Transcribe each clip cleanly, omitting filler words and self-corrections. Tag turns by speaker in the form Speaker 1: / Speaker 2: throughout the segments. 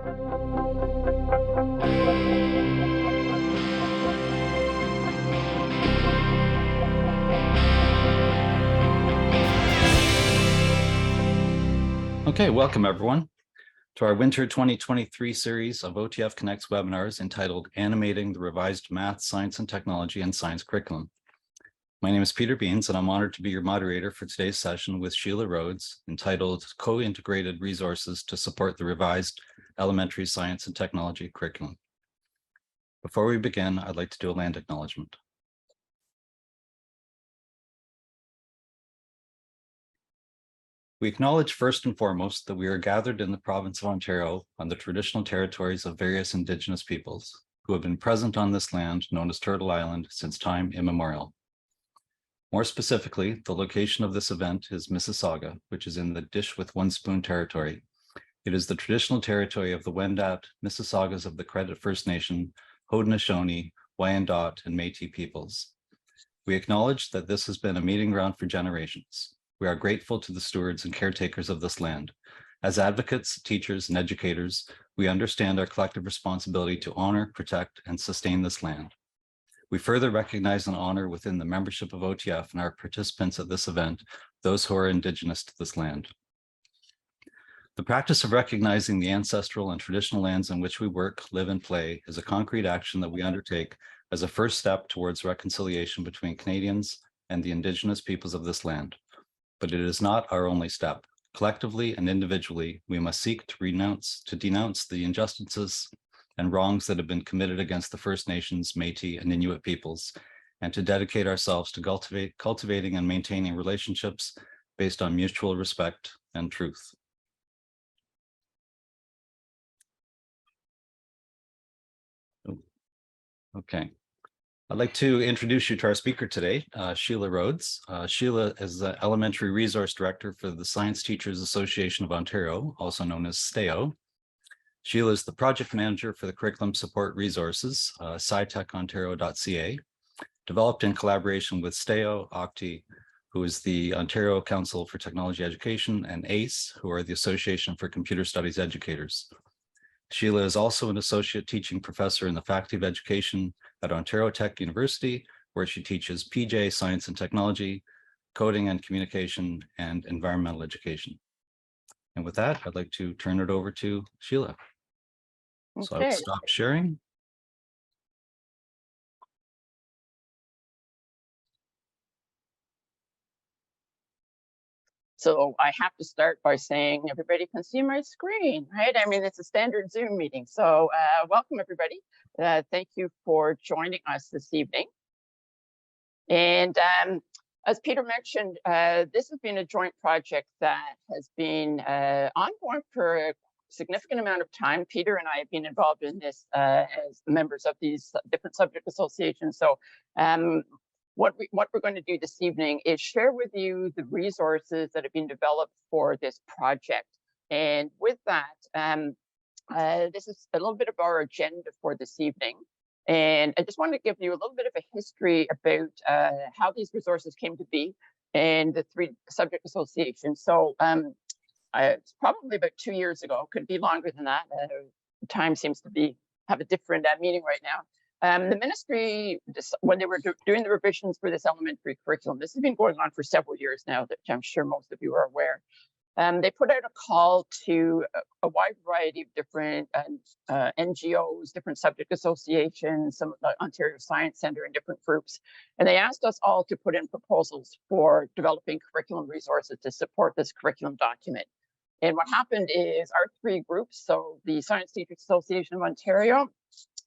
Speaker 1: Okay, welcome everyone to our Winter 2023 series of OTF Connects webinars entitled Animating the Revised Math, Science and Technology and Science Curriculum. My name is Peter Beans, and I'm honored to be your moderator for today's session with Shella Rhodes, entitled Co-Integrated Resources to Support the Revised Elementary Science and Technology Curriculum. Before we begin, I'd like to do a land acknowledgement. We acknowledge first and foremost that we are gathered in the province of Ontario on the traditional territories of various Indigenous peoples who have been present on this land known as Turtle Island since time immemorial. More specifically, the location of this event is Mississauga, which is in the Dish with One Spoon territory. It is the traditional territory of the Wendat, Mississaugas of the Credit First Nation, Haudenosaunee, Wyandot, and Métis peoples. We acknowledge that this has been a meeting ground for generations. We are grateful to the stewards and caretakers of this land. As advocates, teachers, and educators, we understand our collective responsibility to honor, protect, and sustain this land. We further recognize and honor within the membership of OTF and our participants at this event, those who are Indigenous to this land. The practice of recognizing the ancestral and traditional lands in which we work, live, and play is a concrete action that we undertake as a first step towards reconciliation between Canadians and the Indigenous peoples of this land. But it is not our only step. Collectively and individually, we must seek to denounce the injustices and wrongs that have been committed against the First Nations, Métis, and Inuit peoples, and to dedicate ourselves to cultivating and maintaining relationships based on mutual respect and truth. Okay. I'd like to introduce you to our speaker today, Shella Rhodes. Shella is the Elementary Resource Director for the Science Teachers Association of Ontario, also known as STAO. Shella is the Project Manager for the Curriculum Support Resources, scitechontario.ca, developed in collaboration with STAO, OCTI, who is the Ontario Council for Technology Education, and ACE, who are the Association for Computer Studies Educators. Shella is also an associate teaching professor in the Faculty of Education at Ontario Tech University, where she teaches PJ, Science and Technology, Coding and Communication, and Environmental Education. And with that, I'd like to turn it over to Shella. Okay. So I'll stop sharing.
Speaker 2: So I have to start by saying everybody can see my screen, right? I mean, it's a standard Zoom meeting. So welcome, everybody. Thank you for joining us this evening. And as Peter mentioned, this has been a joint project that has been ongoing for a significant amount of time. Peter and I have been involved in this as members of these different subject associations. So what we're going to do this evening is share with you the resources that have been developed for this project. And with that, this is a little bit of our agenda for this evening. And I just want to give you a little bit of a history about how these resources came to be and the three subject associations. So it's probably about 2 years ago, could be longer than that. Time seems to have a different meaning right now. The ministry, when they were doing the revisions for this elementary curriculum, this has been going on for several years now, that I'm sure most of you are aware. They put out a call to a wide variety of different NGOs, different subject associations, some of the Ontario Science Centre and different groups. And they asked us all to put in proposals for developing curriculum resources to support this curriculum document. And what happened is our three groups, so the Science Teachers Association of Ontario,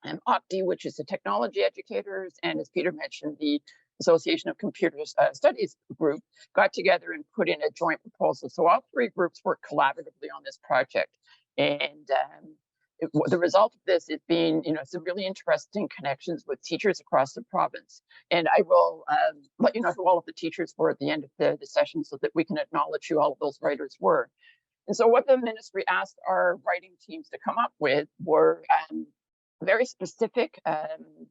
Speaker 2: and OCTI, which is the technology educators, and as Peter mentioned, the Association of Computer Studies group, got together and put in a joint proposal. So all three groups worked collaboratively on this project. And the result of this is being, some really interesting connections with teachers across the province. And I will let you know who all of the teachers were at the end of the session so that we can acknowledge who all of those writers were. And so what the ministry asked our writing teams to come up with were very specific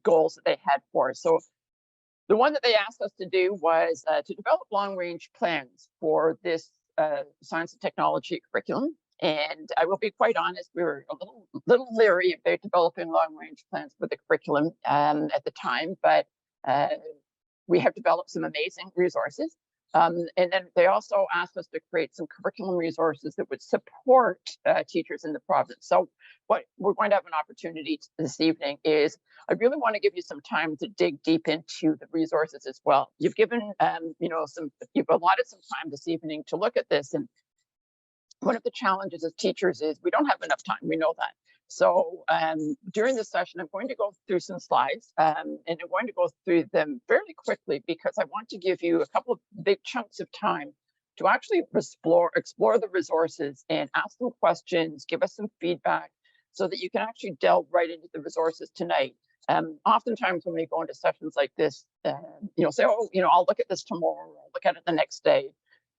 Speaker 2: goals that they had for us. So the one that they asked us to do was to develop long-range plans for this science and technology curriculum And I will be quite honest, we were a little leery about developing long-range plans for the curriculum at the time, but we have developed some amazing resources. And then they also asked us to create some curriculum resources that would support teachers in the province. So what we're going to have an opportunity this evening is I really want to give you some time to dig deep into the resources as well. You've given, you've allotted some time this evening to look at this. And one of the challenges as teachers is we don't have enough time. We know that. So during this session, I'm going to go through some slides and I'm going to go through them fairly quickly because I want to give you a couple of big chunks of time to actually explore the resources and ask them questions, give us some feedback so that you can actually delve right into the resources tonight. Oftentimes when we go into sessions like this, say, oh, I'll look at this tomorrow, I'll look at it the next day.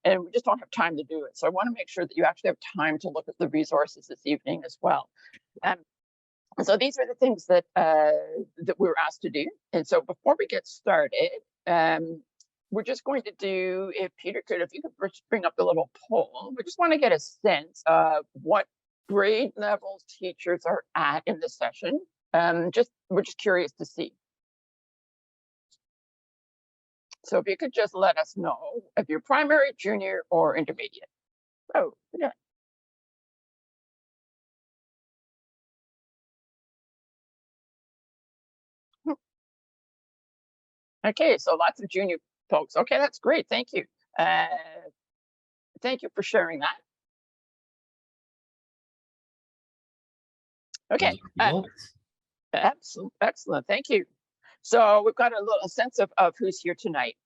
Speaker 2: And we just don't have time to do it. So I want to make sure that you actually have time to look at the resources this evening as well. So these are the things that that we were asked to do. And so before we get started, we're just going to do, if Peter could, if you could bring up the little poll, we just want to get a sense of what grade levels teachers are at in this session. We're just curious to see. So if you could just let us know if you're primary, junior, or intermediate. Oh, yeah. Okay, so lots of junior folks. Okay, that's great. Thank you. Thank you for sharing that. Okay. Excellent. Thank you. So we've got a sense of who's here tonight.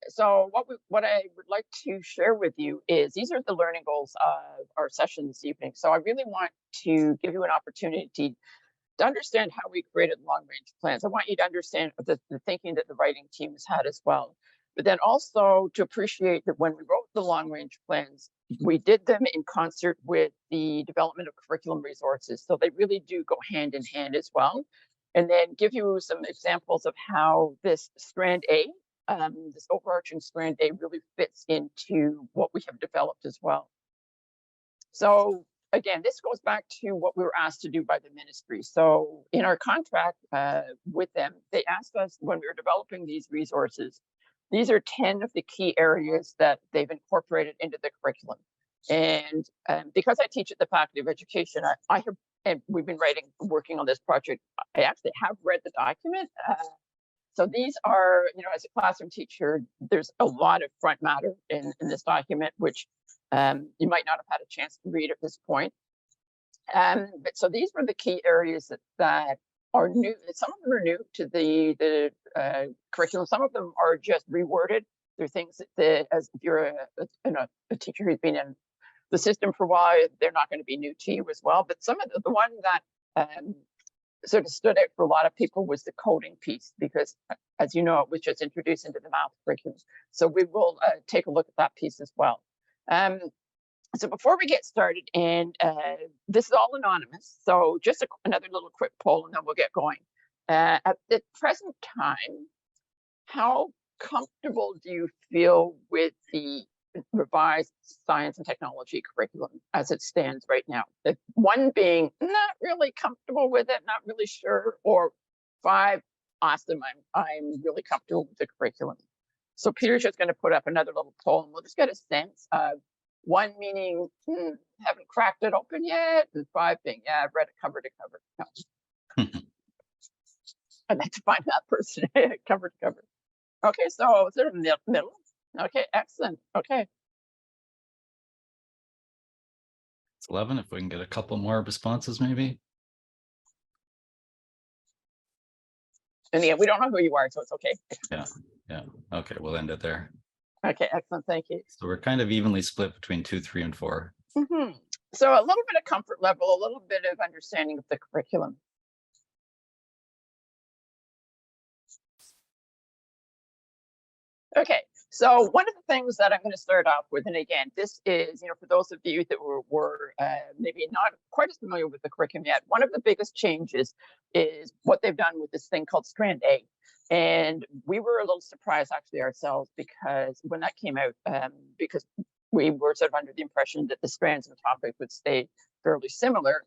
Speaker 2: So what I would like to share with you is these are the learning goals of our session this evening. So I really want to give you an opportunity to understand how we created long-range plans. I want you to understand the thinking that the writing team has had as well, but then also to appreciate that when we wrote the long-range plans, we did them in concert with the development of curriculum resources. So they really do go hand in hand as well. And then give you some examples of how this strand A, this overarching strand A really fits into what we have developed as well. So again, this goes back to what we were asked to do by the ministry. So in our contract with them, they asked us when we were developing these resources, these are 10 of the key areas that they've incorporated into the curriculum. And because I teach at the Faculty of Education, I have, and we've been working on this project, I actually have read the document. So these are, as a classroom teacher, there's a lot of front matter in this document, which you might not have had a chance to read at this point. But so these were the key areas that are new. Some of them are new to the curriculum. Some of them are just reworded. They're things that as if you're a teacher who's been in the system for a while, they're not going to be new to you as well. But some of the one that sort of stood out for a lot of people was the coding piece, because as you know, it was just introduced into the math curriculum. So we will take a look at that piece as well. So before we get started, and this is all anonymous, so just another little quick poll and then we'll get going. At the present time, how comfortable do you feel with the revised science and technology curriculum as it stands right now? One being not really comfortable with it, not really sure, or 5, awesome, I'm really comfortable with the curriculum. So Peter's just going to put up another little poll and we'll just get a sense of 1 meaning haven't cracked it open yet, and 5 being I've read it cover to cover. No. I'd like to find that person cover to cover. Okay, so sort of middle. Okay, excellent. Okay.
Speaker 1: It's 11. If we can get a couple more responses, maybe.
Speaker 2: And yeah, we don't know who you are, so it's okay.
Speaker 1: Yeah. Okay, we'll end it there.
Speaker 2: Okay, excellent. Thank you.
Speaker 1: So we're kind of evenly split between 2, 3, and 4.
Speaker 2: So a little bit of comfort level, a little bit of understanding of the curriculum. Okay, so one of the things that I'm going to start off with, and again, this is, for those of you that were maybe not quite as familiar with the curriculum yet, one of the biggest changes is what they've done with this thing called Strand A. And we were a little surprised actually ourselves, because when that came out, because we were sort of under the impression that the strands and topics would stay fairly similar.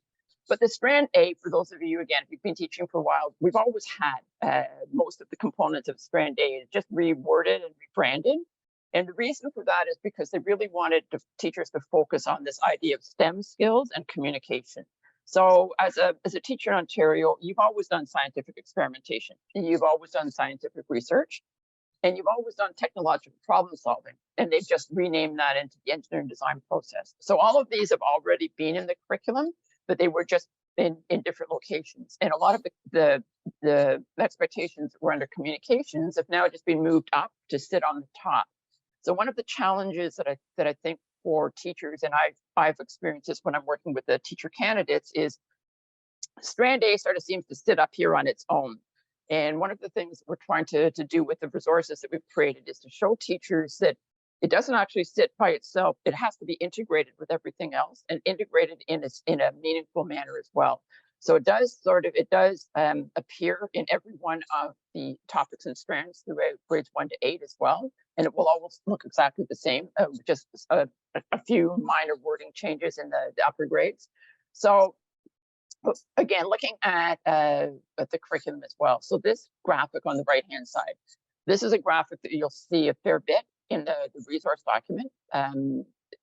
Speaker 2: But the strand A, for those of you, again, if you've been teaching for a while, we've always had most of the components of strand A just reworded and rebranded. And the reason for that is because they really wanted teachers to focus on this idea of STEM skills and communication. So as a teacher in Ontario, you've always done scientific experimentation. You've always done scientific research. And you've always done technological problem solving, and they've just renamed that into the engineering design process. So all of these have already been in the curriculum, but they were just in different locations. And a lot of the expectations that were under communications have now just been moved up to sit on the top. So one of the challenges that I think for teachers, and I've experienced this when I'm working with the teacher candidates, is strand A sort of seems to sit up here on its own. And one of the things that we're trying to do with the resources that we've created is to show teachers that it doesn't actually sit by itself. It has to be integrated with everything else and integrated in a meaningful manner as well. So it does appear in every one of the topics and strands throughout grades 1 to 8 as well. And it will always look exactly the same, just a few minor wording changes in the upper grades. So again, looking at the curriculum as well. So this graphic on the right-hand side, this is a graphic that you'll see a fair bit in the resource document.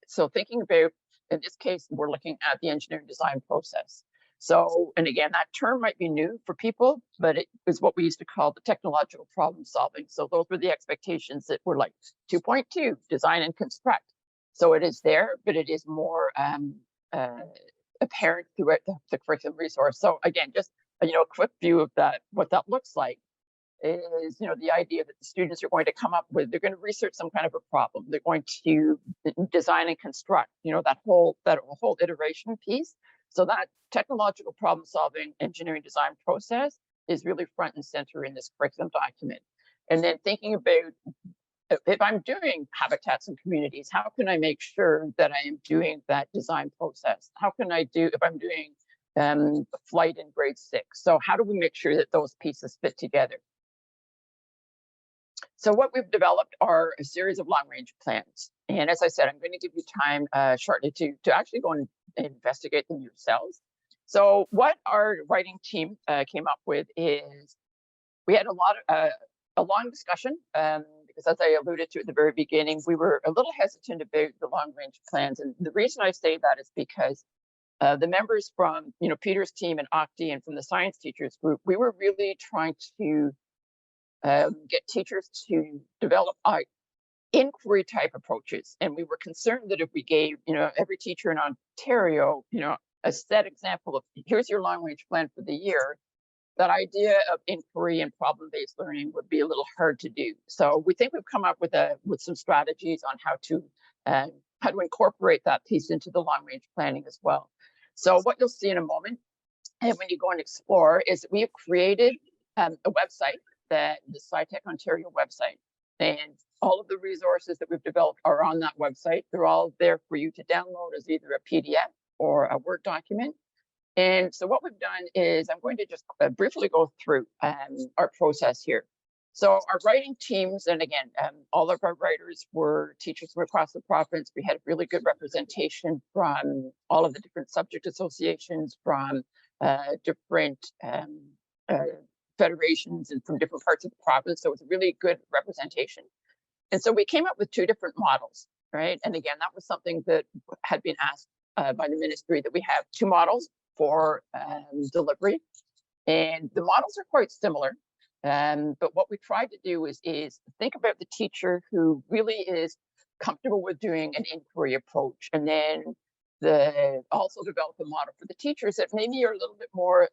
Speaker 2: So thinking about, in this case, we're looking at the engineering design process. So, and again, that term might be new for people, but it is what we used to call the technological problem solving. So those were the expectations that were like 2.2, design and construct. So it is there, but it is more apparent throughout the curriculum resource. So again, just a quick view of that, what that looks like is the idea that the students are going to come up with, they're going to research some kind of a problem, they're going to design and construct that whole iteration piece. So that technological problem solving engineering design process is really front and center in this curriculum document. And then thinking about, if I'm doing habitats and communities, how can I make sure that I am doing that design process? How can I do, if I'm doing flight in grade 6? So how do we make sure that those pieces fit together? So what we've developed are a series of long-range plans. And as I said, I'm going to give you time shortly to actually go and investigate them yourselves. So what our writing team came up with is, we had a long discussion, because as I alluded to at the very beginning, we were a little hesitant about the long-range plans. And the reason I say that is because the members from Peter's team and Octi and from the science teachers group, we were really trying to get teachers to develop inquiry type approaches. And we were concerned that if we gave every teacher in Ontario a set example of, here's your long-range plan for the year, that idea of inquiry and problem-based learning would be a little hard to do. So we think we've come up with some strategies on how to incorporate that piece into the long-range planning as well. So what you'll see in a moment, and when you go and explore, is that we have created a website, the SciTech Ontario website, and all of the resources that we've developed are on that website. They're all there for you to download as either a PDF or a Word document. And so what we've done is, I'm going to just briefly go through our process here. So our writing teams, and again, all of our writers were teachers from across the province. We had really good representation from all of the different subject associations, from different federations and from different parts of the province. So it was a really good representation. And so we came up with 2 different models, right? And again, that was something that had been asked by the ministry, that we have 2 models for delivery. And the models are quite similar. But what we tried to do is think about the teacher who really is comfortable with doing an inquiry approach, and then also develop a model for the teachers that maybe are a little bit more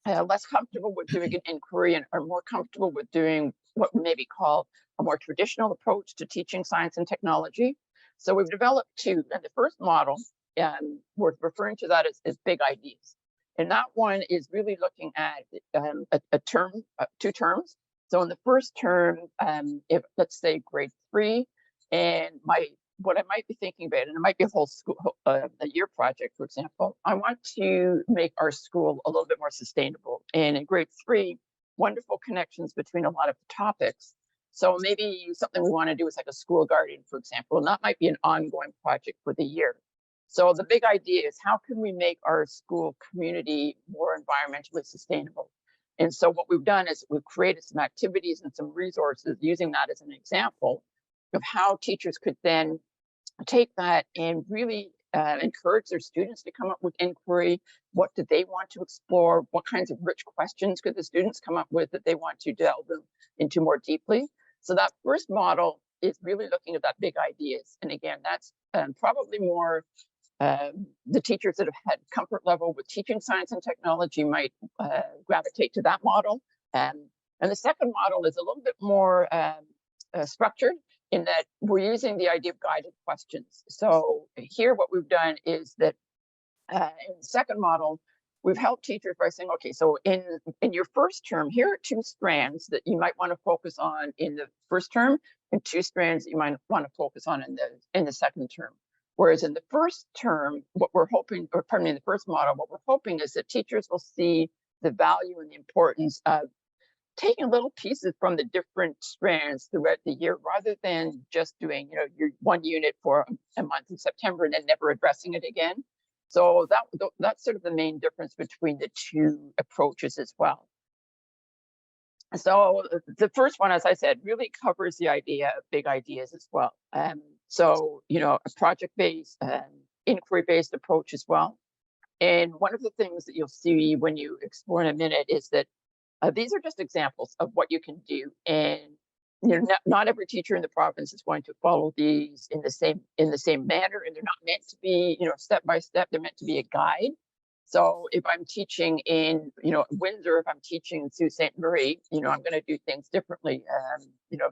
Speaker 2: less comfortable with doing an inquiry and are more comfortable with doing what we maybe call a more traditional approach to teaching science and technology. So we've developed 2. And the first model, we're referring to that as big ideas. And that one is really looking at a term, 2 terms. So in the first term, if let's say grade 3, and what I might be thinking about, and it might be a whole school, a year project, for example, I want to make our school a little bit more sustainable. And in grade 3, wonderful connections between a lot of the topics. So maybe something we want to do is like a school garden, for example, and that might be an ongoing project for the year. So the big idea is how can we make our school community more environmentally sustainable? And so what we've done is we've created some activities and some resources using that as an example of how teachers could then take that and really encourage their students to come up with inquiry. What do they want to explore? What kinds of rich questions could the students come up with that they want to delve into more deeply? So that first model is really looking at that big ideas. And again, that's probably more the teachers that have had comfort level with teaching science and technology might gravitate to that model. And the second model is a little bit more structured in that we're using the idea of guided questions. So here what we've done is that in the second model, we've helped teachers by saying, okay, so in your first term, here are 2 strands that you might want to focus on in the first term and 2 strands that you might want to focus on in the second term. Whereas in the first term, what we're hoping, or pardon me, in the first model, what we're hoping is that teachers will see the value and the importance of taking little pieces from the different strands throughout the year, rather than just doing, your 1 unit for a month in September and then never addressing it again. So that's sort of the main difference between the 2 approaches as well. So the first one, as I said, really covers the idea of big ideas as well. So, a project-based, inquiry-based approach as well. And one of the things that you'll see when you explore in a minute is that these are just examples of what you can do. And not every teacher in the province is going to follow these in the same manner, and they're not meant to be, step by step. They're meant to be a guide. So if I'm teaching in, Windsor, if I'm teaching in Sault Ste. Marie, I'm going to do things differently,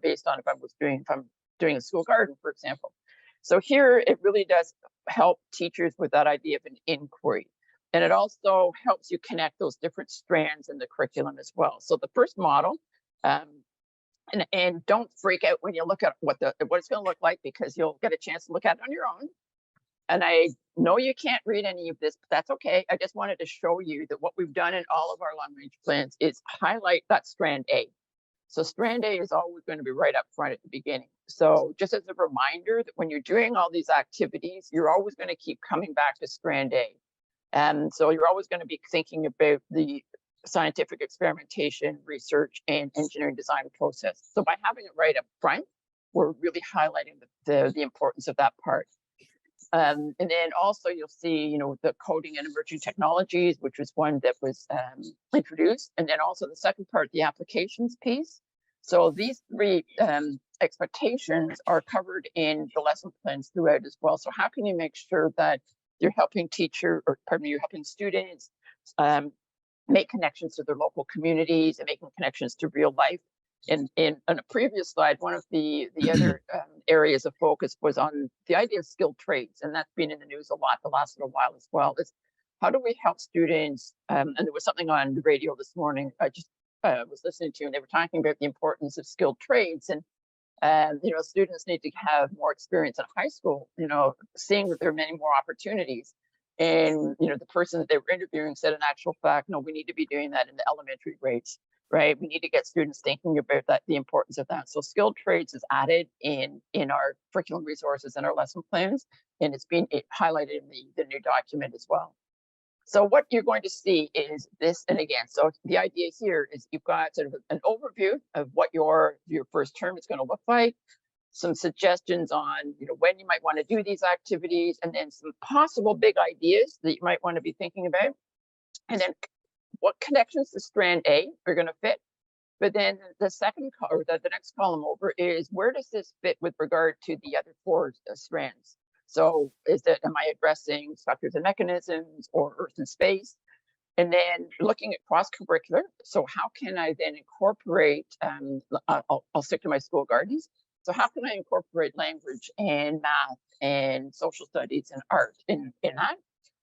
Speaker 2: based on if I'm doing a school garden, for example. So here it really does help teachers with that idea of an inquiry. And it also helps you connect those different strands in the curriculum as well. So the first model, and don't freak out when you look at what it's going to look like, because you'll get a chance to look at it on your own. And I know you can't read any of this, but that's okay. I just wanted to show you that what we've done in all of our long range plans is highlight that strand A. So strand A is always going to be right up front at the beginning. So just as a reminder that when you're doing all these activities, you're always going to keep coming back to strand A. And so you're always going to be thinking about the scientific experimentation, research, and engineering design process. So by having it right up front, we're really highlighting the importance of that part. And then also you'll see, the coding and emerging technologies, which was one that was introduced. And then also the second part, the applications piece. So these 3 expectations are covered in the lesson plans throughout as well. So how can you make sure that you're helping you're helping students make connections to their local communities and making connections to real life? In a previous slide, one of the other areas of focus was on the idea of skilled trades, and that's been in the news a lot the last little while as well. Is how do we help students? And there was something on the radio this morning I just was listening to, and they were talking about the importance of skilled trades, and students need to have more experience in high school. Seeing that there are many more opportunities. And the person that they were interviewing said, in actual fact, no, we need to be doing that in the elementary grades. Right, we need to get students thinking about that, the importance of that. So skilled trades is added in our curriculum resources and our lesson plans, and it's being highlighted in the new document as well. So what you're going to see is this, and again, so the idea here is you've got sort of an overview of what your first term is going to look like, some suggestions on when you might want to do these activities, and then some possible big ideas that you might want to be thinking about, and then what connections to strand A are going to fit. But then the second or the next column over is, where does this fit with regard to the other 4 strands? So am I addressing structures and mechanisms or earth and space? And then looking at cross-curricular. So how can I then incorporate, I'll stick to my school gardens. So how can I incorporate language and math and social studies and art in that?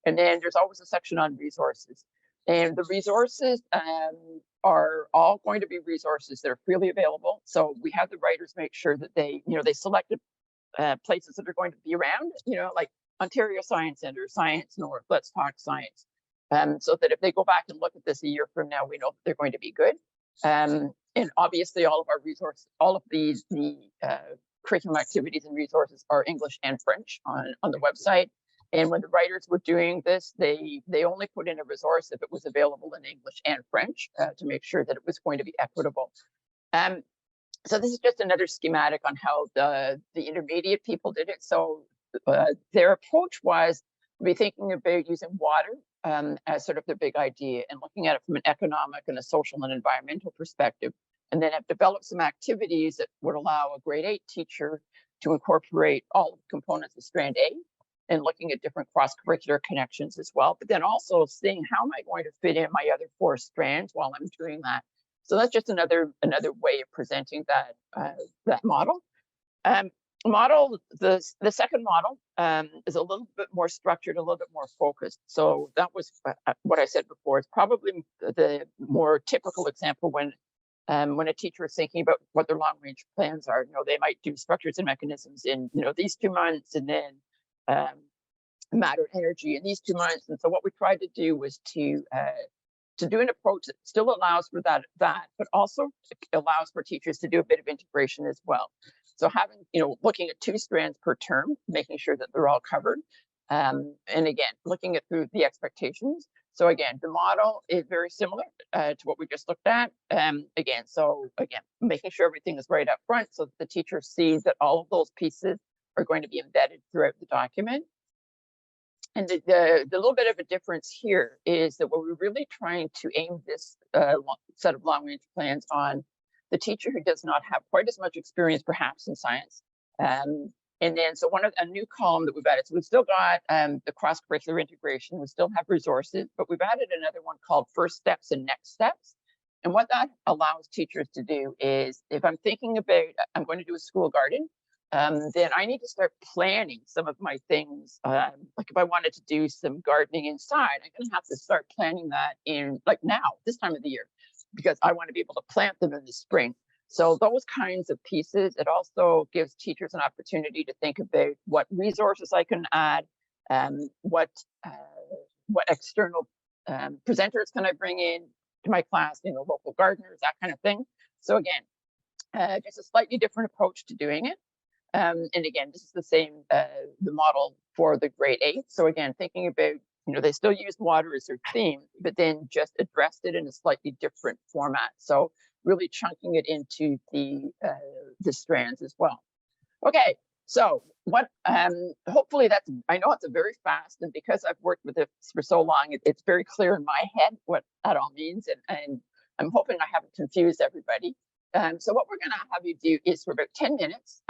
Speaker 2: And then there's always a section on resources. And the resources are all going to be resources that are freely available. So we have the writers make sure that they selected places that are going to be around, like Ontario Science Centre, Science North, Let's Talk Science. So that if they go back and look at this a year from now, we know that they're going to be good. And And obviously all of our resources, all of these, the curriculum activities and resources are English and French on the website. And when the writers were doing this, they only put in a resource if it was available in English and French to make sure that it was going to be equitable. So this is just another schematic on how the intermediate people did it. So their approach was to be thinking about using water as sort of the big idea and looking at it from an economic and a social and environmental perspective, and then have developed some activities that would allow a grade 8 teacher to incorporate all of the components of strand A and looking at different cross-curricular connections as well, but then also seeing how am I going to fit in my other 4 strands while I'm doing that. So that's just another way of presenting that that model. The second model is a little bit more structured, a little bit more focused. So that was what I said before. It's probably the more typical example when a teacher is thinking about what their long-range plans are. They might do structures and mechanisms in these 2 months, and then matter and energy in these 2 months. And so what we tried to do was to do an approach that still allows for that, but also allows for teachers to do a bit of integration as well. So having, looking at 2 strands per term, making sure that they're all covered. And again, looking at through the expectations. So again, the model is very similar to what we just looked at. Again, making sure everything is right up front so that the teacher sees that all of those pieces are going to be embedded throughout the document. And the little bit of a difference here is that we're really trying to aim this set of long-range plans on the teacher who does not have quite as much experience, perhaps, in science. And then, so a new column that we've added, so we've still got the cross-curricular integration, we still have resources, but we've added another one called first steps and next steps. And what that allows teachers to do is, if I'm thinking about, I'm going to do a school garden, then I need to start planning some of my things. Like if I wanted to do some gardening inside, I'm going to have to start planning that in now, this time of the year, because I want to be able to plant them in the spring. So those kinds of pieces, it also gives teachers an opportunity to think about what resources I can add, what external presenters can I bring in to my class, local gardeners, that kind of thing. So again, just a slightly different approach to doing it. And again, this is the same, the model for the grade 8. So again, thinking about, they still used water as their theme, but then just addressed it in a slightly different format. So really chunking it into the strands as well. Okay, so what, hopefully I know it's a very fast, and because I've worked with it for so long, it's very clear in my head what that all means. And I'm hoping I haven't confused everybody. So what we're going to have you do is for about 10 minutes,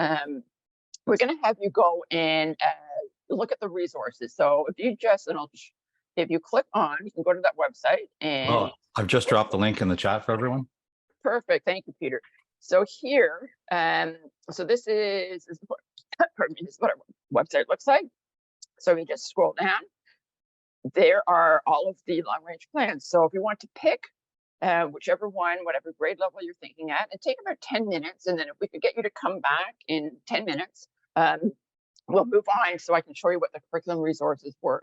Speaker 2: we're going to have you go and look at the resources. So if you click on, you can go to that website and.
Speaker 1: Well, I've just dropped the link in the chat for everyone.
Speaker 2: Perfect. Thank you, Peter. So here, so this is what our website looks like. So we just scroll down. There are all of the long-range plans. So if you want to pick whichever one, whatever grade level you're thinking at, and take about 10 minutes. And then if we could get you to come back in 10 minutes, we'll move on so I can show you what the curriculum resources were.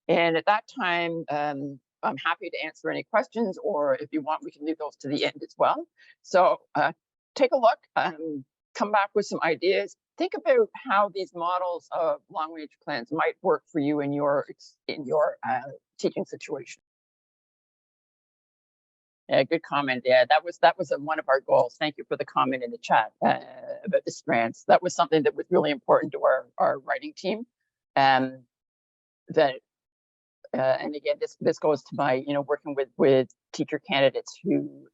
Speaker 2: And at that time, I'm happy to answer any questions, or if you want, we can leave those to the end as well. So take a look, come back with some ideas. Think about how these models of long-range plans might work for you in your teaching situation. Yeah, good comment. Yeah, that was one of our goals. Thank you for the comment in the chat about the strands. That was something that was really important to our writing team. And again, this goes to my working with teacher candidates who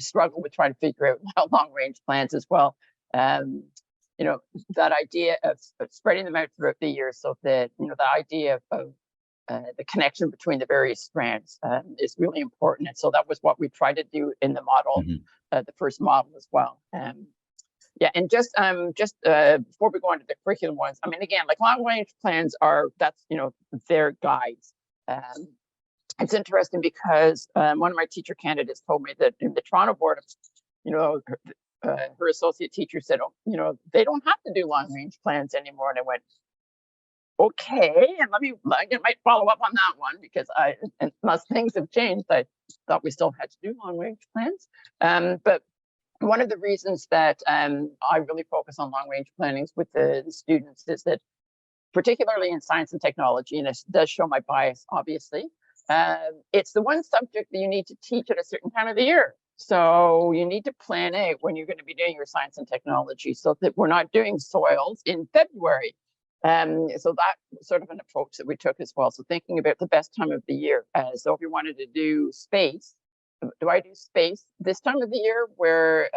Speaker 2: struggle with trying to figure out long range plans as well. That idea of spreading them out throughout the year, so that the idea of the connection between the various strands is really important. And so that was what we tried to do in the model, the first model as well. Yeah, and just before we go on to the curriculum ones, I mean, again, like long range plans they're guides. It's interesting because one of my teacher candidates told me that in the Toronto board, her associate teacher said, they don't have to do long range plans anymore. And I went, okay, and I might follow up on that one, because unless things have changed, I thought we still had to do long range plans. But One of the reasons that I really focus on long-range plannings with the students is that, particularly in science and technology, and it does show my bias, obviously, it's the one subject that you need to teach at a certain time of the year. So you need to plan out when you're going to be doing your science and technology so that we're not doing soils in February. So that was sort of an approach that we took as well. So thinking about the best time of the year. So if you wanted to do space, do I do space this time of the year where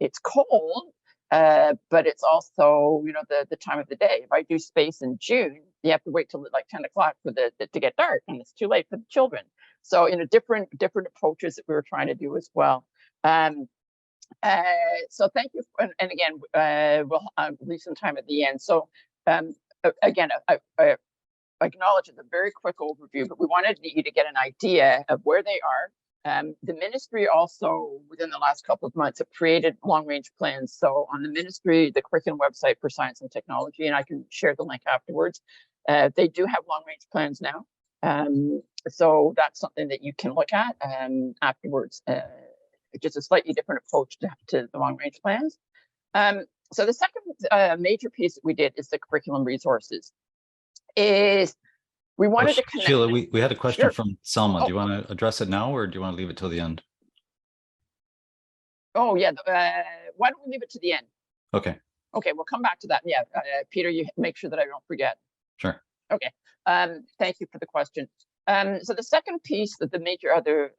Speaker 2: it's cold, but it's also, the time of the day? If I do space in June, you have to wait till like 10 o'clock for to get dark, and it's too late for the children. So, different approaches that we were trying to do as well. So thank you. And again, we'll leave some time at the end. So again, I acknowledge it's a very quick overview, but we wanted you to get an idea of where they are. The ministry also, within the last couple of months, have created long-range plans. So on the ministry, the curriculum website for science and technology, and I can share the link afterwards, they do have long-range plans now. So that's something that you can look at afterwards. Just a slightly different approach to the long-range plans. So the second major piece that we did is the curriculum resources. We wanted to connect.
Speaker 1: Sheila, we had a question
Speaker 2: Sure.
Speaker 1: from Selma. Do you want to address it now, or do you want to leave it till the end?
Speaker 2: Oh, yeah. Why don't we leave it to the end?
Speaker 1: Okay.
Speaker 2: Okay, we'll come back to that. Yeah, Peter, you make sure that I don't forget.
Speaker 1: Sure.
Speaker 2: Okay. Thank you for the question. So the second piece, that the major other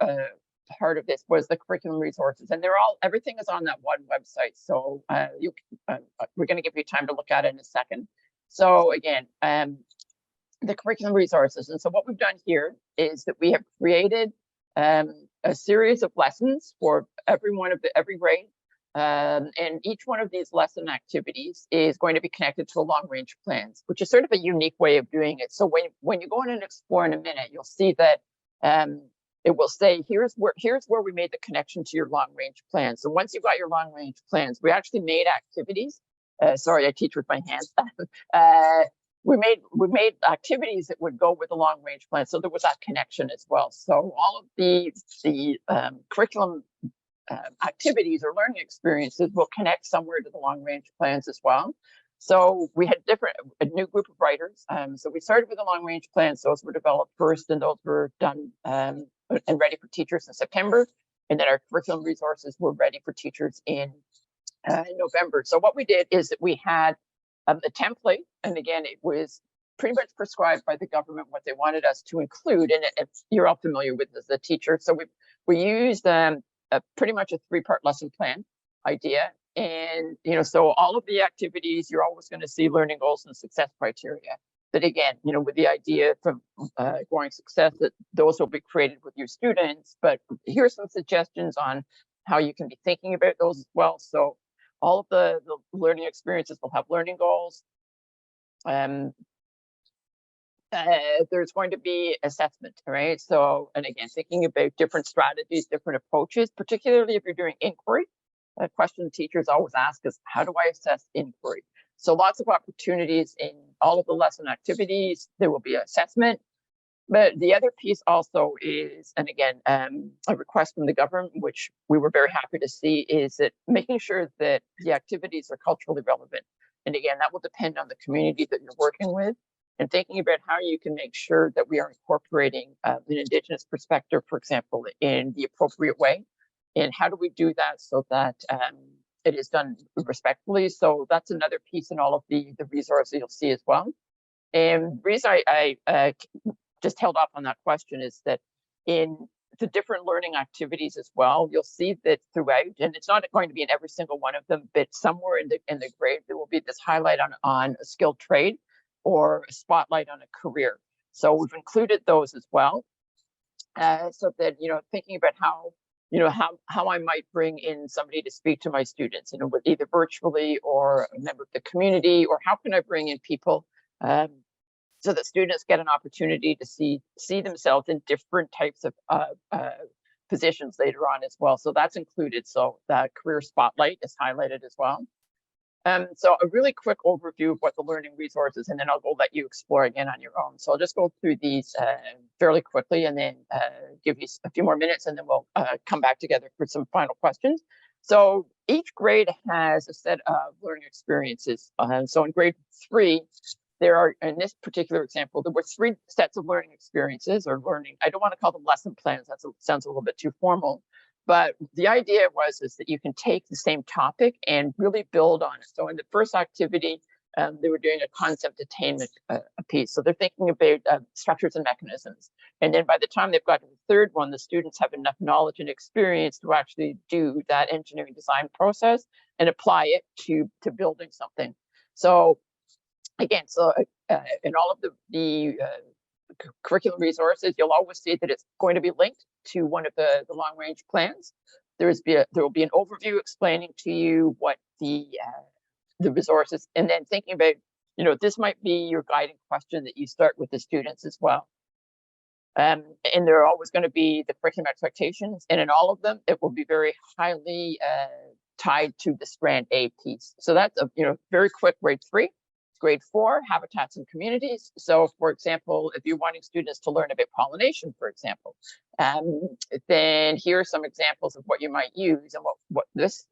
Speaker 2: part of this, was the curriculum resources, and everything is on that one website. So we're going to give you time to look at it in a second. So again, the curriculum resources. And so what we've done here is that we have created a series of lessons for every grade. And each one of these lesson activities is going to be connected to a long-range plans, which is sort of a unique way of doing it. So when you go in and explore in a minute, you'll see that it will say, here's where we made the connection to your long-range plan. So once you've got your long-range plans, we actually made activities. Sorry, I teach with my hands. We made activities that would go with the long-range plan. So there was that connection as well. So all of the curriculum activities or learning experiences will connect somewhere to the long-range plans as well. So we had a new group of writers. So we started with the long-range plans. Those were developed first, and those were done and ready for teachers in September. And then our curriculum resources were ready for teachers in November. So what we did is that we had the template, and again, it was pretty much prescribed by the government what they wanted us to include, and you're all familiar with as a teacher. So we used pretty much a 3-part lesson plan idea, and so all of the activities, you're always going to see learning goals and success criteria. But again, with the idea from growing success, that those will be created with your students. But here's some suggestions on how you can be thinking about those as well. So all of the learning experiences will have learning goals. There's going to be assessment, right? So, and again, thinking about different strategies, different approaches, particularly if you're doing inquiry. A question teachers always ask is, how do I assess inquiry? So lots of opportunities in all of the lesson activities. There will be assessment. But the other piece also is, and again, a request from the government, which we were very happy to see, is that making sure that the activities are culturally relevant. And again, that will depend on the community that you're working with, and thinking about how you can make sure that we are incorporating an Indigenous perspective, for example, in the appropriate way. And how do we do that so that it is done respectfully? So that's another piece in all of the resources you'll see as well. And the reason I just held off on that question is that in the different learning activities as well, you'll see that throughout, and it's not going to be in every single one of them, but somewhere in the grade, there will be this highlight on a skilled trade or a spotlight on a career. So we've included those as well. So that, thinking about how I might bring in somebody to speak to my students, either virtually or a member of the community, or how can I bring in people so that students get an opportunity to see themselves in different types of positions later on as well. So that's included. So that career spotlight is highlighted as well. So a really quick overview of what the learning resources, and then I'll go let you explore again on your own. So I'll just go through these fairly quickly, and then give you a few more minutes, and then we'll come back together for some final questions. So each grade has a set of learning experiences. So in grade 3, there are, in this particular example, there were 3 sets of learning experiences or learning. I don't want to call them lesson plans. That sounds a little bit too formal. But the idea is that you can take the same topic and really build on it. So in the first activity, they were doing a concept attainment piece. So they're thinking about structures and mechanisms. And then by the time they've got to the third one, the students have enough knowledge and experience to actually do that engineering design process and apply it to building something. So again, in all of the curriculum resources, you'll always see that it's going to be linked to one of the long-range plans. There will be an overview explaining to you what the resources, and then thinking about, this might be your guiding question that you start with the students as well. And there are always going to be the curriculum expectations, and in all of them, it will be very highly tied to the strand A piece. So that's a very quick grade 3. Grade 4, habitats and communities. So for example, if you're wanting students to learn about pollination, for example, then here are some examples of what you might use. And what this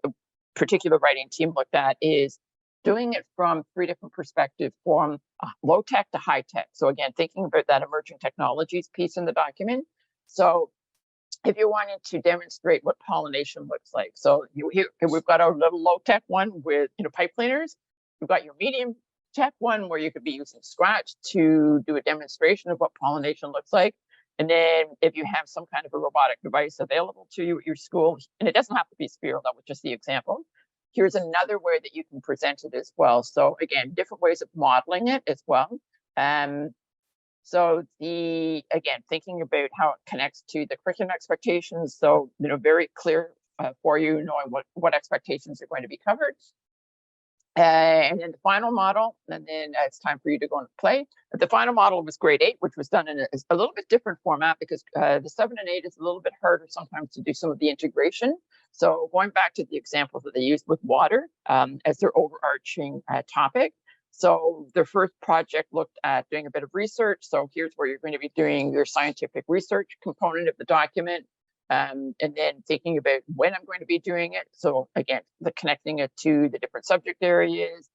Speaker 2: particular writing team looked at is doing it from 3 different perspectives, from low tech to high tech. So again, thinking about that emerging technologies piece in the document. So if you're wanting to demonstrate what pollination looks like, so we've got our little low tech one with pipe cleaners. We've got your medium tech one where you could be using Scratch to do a demonstration of what pollination looks like. And then if you have some kind of a robotic device available to you at your school, and it doesn't have to be Spiro, that was just the example. Here's another way that you can present it as well. So again, different ways of modeling it as well. So again, thinking about how it connects to the curriculum expectations. So, very clear for you, knowing what expectations are going to be covered. And then the final model, and then it's time for you to go and play. But the final model was grade 8, which was done in a little bit different format because the 7 and 8 is a little bit harder sometimes to do some of the integration. So going back to the examples that they used with water as their overarching topic. So their first project looked at doing a bit of research. So here's where you're going to be doing your scientific research component of the document. And then thinking about when I'm going to be doing it. So again, connecting it to the different subject areas,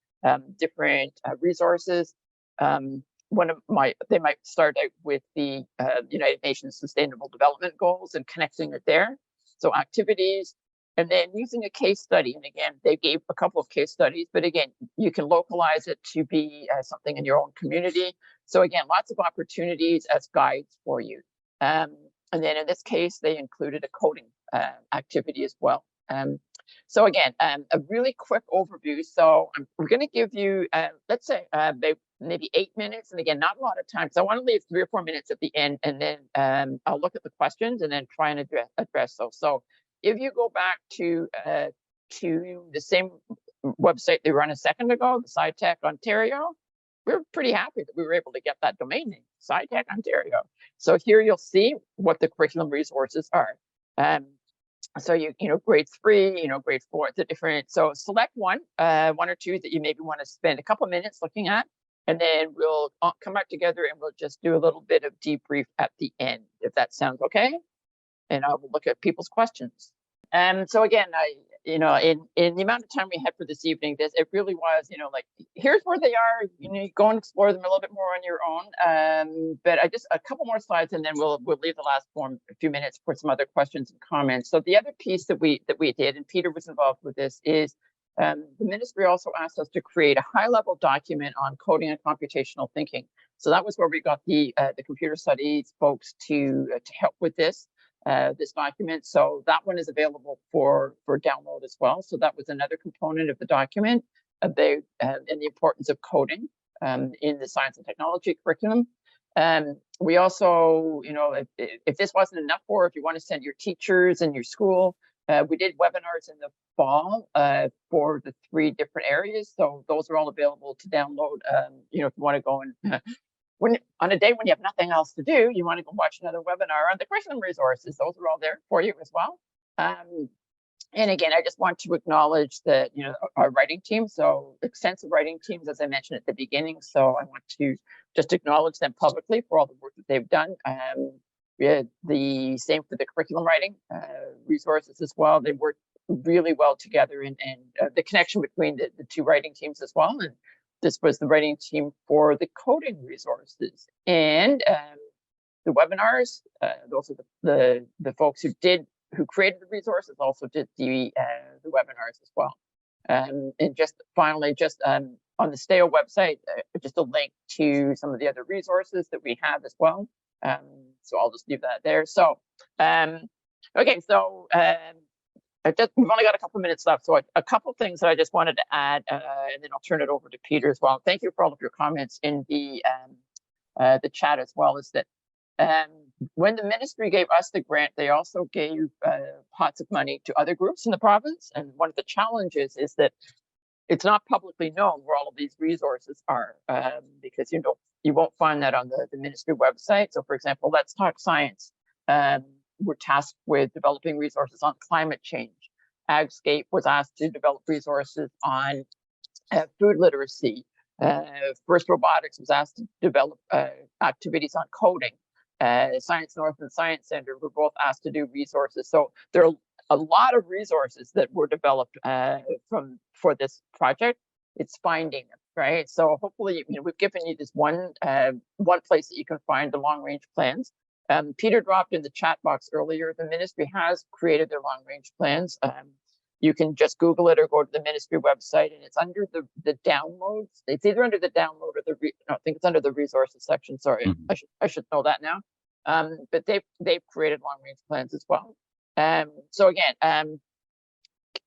Speaker 2: different resources. They might start out with the United Nations Sustainable Development Goals and connecting it there. So activities, and then using a case study. And again, they gave a couple of case studies, but again, you can localize it to be something in your own community. So again, lots of opportunities as guides for you. And then in this case, they included a coding activity as well. So again, a really quick overview. So we're going to give you, let's say, maybe 8 minutes. And again, not a lot of time. So I want to leave 3 or 4 minutes at the end, and then I'll look at the questions and then try and address those. So if you go back to the same website they were on a second ago, the SciTech Ontario, we're pretty happy that we were able to get that domain name, SciTech Ontario. So here you'll see what the curriculum resources are. So grade 3, grade 4, the different. So select one or two that you maybe want to spend a couple of minutes looking at, and then we'll come back together and we'll just do a little bit of debrief at the end, if that sounds okay. And I will look at people's questions. So again, in the amount of time we had for this evening, it really was, here's where they are. You go and explore them a little bit more on your own. But I just a couple more slides, and then we'll leave the last a few minutes for some other questions and comments. So the other piece that we did, and Peter was involved with this, is the ministry also asked us to create a high-level document on coding and computational thinking. So that was where we got the computer studies folks to help with this document. So that one is available for download as well. So that was another component of the document about and the importance of coding in the science and technology curriculum. We also, if this wasn't enough, or if you want to send your teachers and your school, we did webinars in the fall for the 3 different areas. So those are all available to download. If you want to go and on a day when you have nothing else to do, you want to go watch another webinar on the curriculum resources. Those are all there for you as well. And again, I just want to acknowledge that, our writing team, so extensive writing teams, as I mentioned at the beginning. So I want to just acknowledge them publicly for all the work that they've done. We had the same for the curriculum writing resources as well. They worked really well together, and the connection between the two writing teams as well. And this was the writing team for the coding resources and the webinars. Those are the folks who created the resources also did the webinars as well. And just finally, just on the STAO website, just a link to some of the other resources that we have as well. So I'll just leave that there. So, okay, so we've only got a couple minutes left. So a couple things that I just wanted to add, and then I'll turn it over to Peter as well. Thank you for all of your comments in the chat as well. Is that when the ministry gave us the grant, they also gave pots of money to other groups in the province. And one of the challenges is that it's not publicly known where all of these resources are, because you won't find that on the ministry website. So, for example, Let's Talk Science. We're tasked with developing resources on climate change. Agscape was asked to develop resources on food literacy. First Robotics was asked to develop activities on coding. Science North and Science Center were both asked to do resources. So there are a lot of resources that were developed for this project. It's finding them, right? So hopefully, we've given you this one place that you can find the long range plans. Peter dropped in the chat box earlier. The ministry has created their long range plans. You can just Google it or go to the ministry website, and it's under the downloads. It's either under the download or I think it's under the resources section. Sorry, I should know that now. But they've created long range plans as well. So again,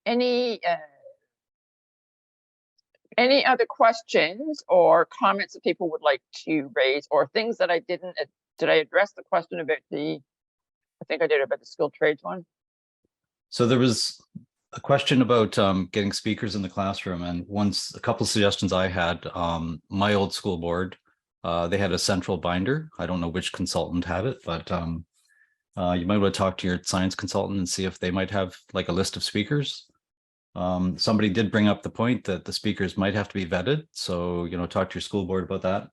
Speaker 2: any other questions or comments that people would like to raise, or things that I didn't? Did I address the question about I think I did about the skilled trades one. So
Speaker 1: there was a question about getting speakers in the classroom, and a couple of suggestions I had. My old school board, they had a central binder. I don't know which consultant had it, but you might want to talk to your science consultant and see if they might have like a list of speakers. Somebody did bring up the point that the speakers might have to be vetted. So, talk to your school board about that.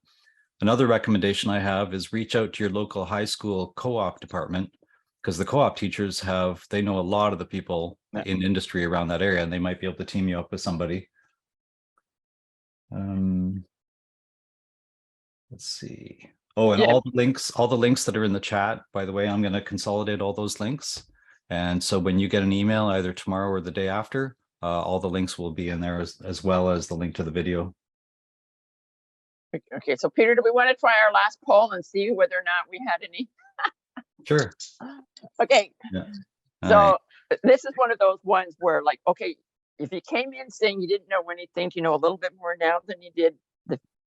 Speaker 1: Another recommendation I have is reach out to your local high school co-op department, because the co-op teachers they know a lot of the people in industry around that area, and they might be able to team you up with somebody. Let's see. Oh, and all the links that are in the chat, by the way, I'm going to consolidate all those links. And so when you get an email either tomorrow or the day after, all the links will be in there as well as the link to the video.
Speaker 2: Okay, so Peter, do we want to try our last poll and see whether or not we had any?
Speaker 1: Sure.
Speaker 2: Okay.
Speaker 1: Yeah.
Speaker 2: So this is one of those ones where, like, okay, if you came in saying you didn't know anything, you know a little bit more now than you did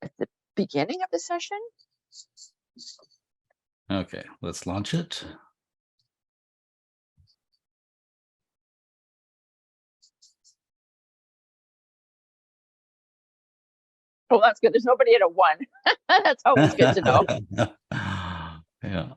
Speaker 2: at the beginning of the session.
Speaker 1: Okay, let's launch it.
Speaker 2: Oh, that's good. There's nobody at a 1. That's always good to know.
Speaker 1: Yeah.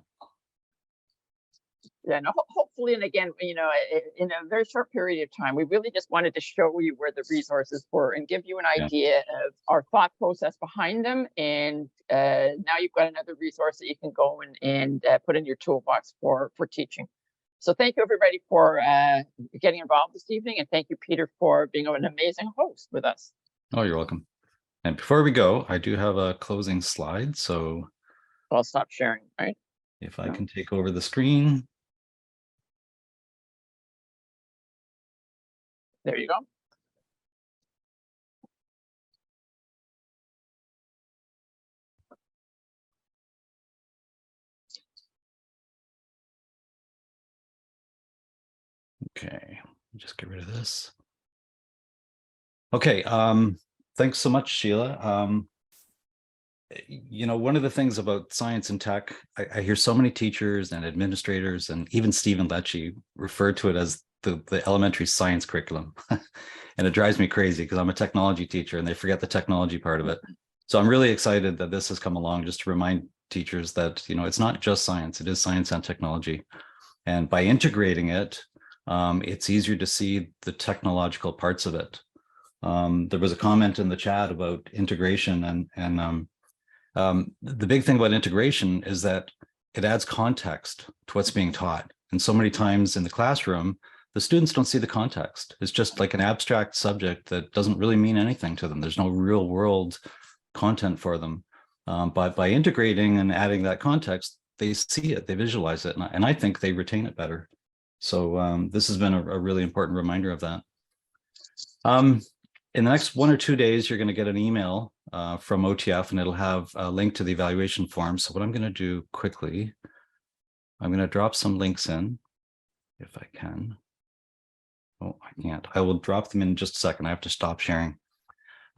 Speaker 2: Yeah, no, hopefully, and again, in a very short period of time, we really just wanted to show you where the resources were and give you an idea of our thought process behind them. And now you've got another resource that you can go and put in your toolbox for teaching. So thank you, everybody, for getting involved this evening. And thank you, Peter, for being an amazing host with us.
Speaker 1: Oh, you're welcome. And before we go, I do have a closing slide. So
Speaker 2: I'll stop sharing, right?
Speaker 1: If I can take over the screen.
Speaker 2: There you go.
Speaker 1: Okay, just get rid of this. Okay, thanks so much, Sheila. One of the things about science and tech, I hear so many teachers and administrators, and even Stephen Lecce refer to it as the elementary science curriculum. And it drives me crazy because I'm a technology teacher and they forget the technology part of it. So I'm really excited that this has come along just to remind teachers that, it's not just science, it is science and technology. And by integrating it, it's easier to see the technological parts of it. There was a comment in the chat about integration, and the big thing about integration is that it adds context to what's being taught. And so many times in the classroom, the students don't see the context. It's just like an abstract subject that doesn't really mean anything to them. There's no real world content for them. But by integrating and adding that context, they see it, they visualize it, and I think they retain it better. So this has been a really important reminder of that. In the next 1 or 2 days, you're going to get an email from OTF, and it'll have a link to the evaluation form. So what I'm going to do quickly, I'm going to drop some links in, if I can. Oh, I can't. I will drop them in just a second. I have to stop sharing.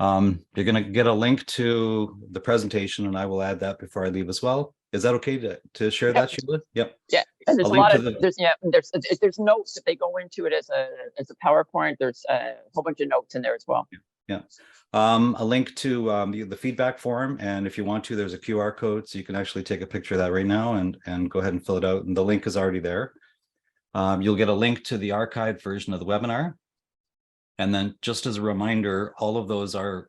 Speaker 1: You're going to get a link to the presentation, and I will add that before I leave as well. Is that okay to share that, Sheila? Yep.
Speaker 2: Yeah, and there's
Speaker 1: A
Speaker 2: a lot
Speaker 1: link
Speaker 2: of
Speaker 1: to the-
Speaker 2: there's notes if they go into it as a PowerPoint. There's a whole bunch of notes in there as well.
Speaker 1: Yeah. A link to the feedback form, and if you want to, there's a QR code, so you can actually take a picture of that right now and go ahead and fill it out. And the link is already there. You'll get a link to the archived version of the webinar. And then just as a reminder, all of those are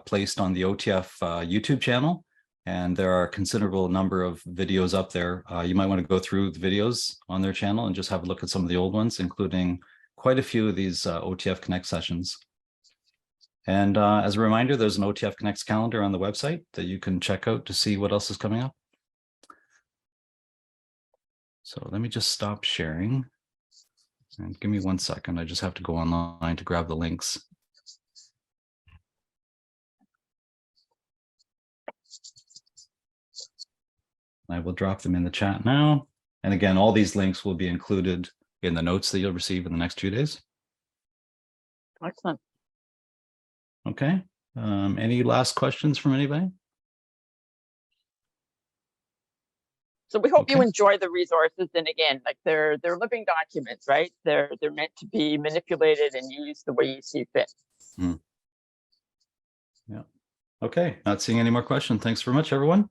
Speaker 1: placed on the OTF YouTube channel. And there are a considerable number of videos up there. You might want to go through the videos on their channel and just have a look at some of the old ones, including quite a few of these OTF Connect sessions. And as a reminder, there's an OTF Connects calendar on the website that you can check out to see what else is coming up. So let me just stop sharing. And give me 1 second. I just have to go online to grab the links. I will drop them in the chat now. And again, all these links will be included in the notes that you'll receive in the next 2 days.
Speaker 2: Excellent.
Speaker 1: Okay. Any last questions from anybody?
Speaker 2: So we hope you
Speaker 1: Okay.
Speaker 2: enjoy the resources. And again, like they're living documents, right? They're meant to be manipulated and used the way you see fit.
Speaker 1: Yeah. Okay. Not seeing any more questions. Thanks very much, everyone.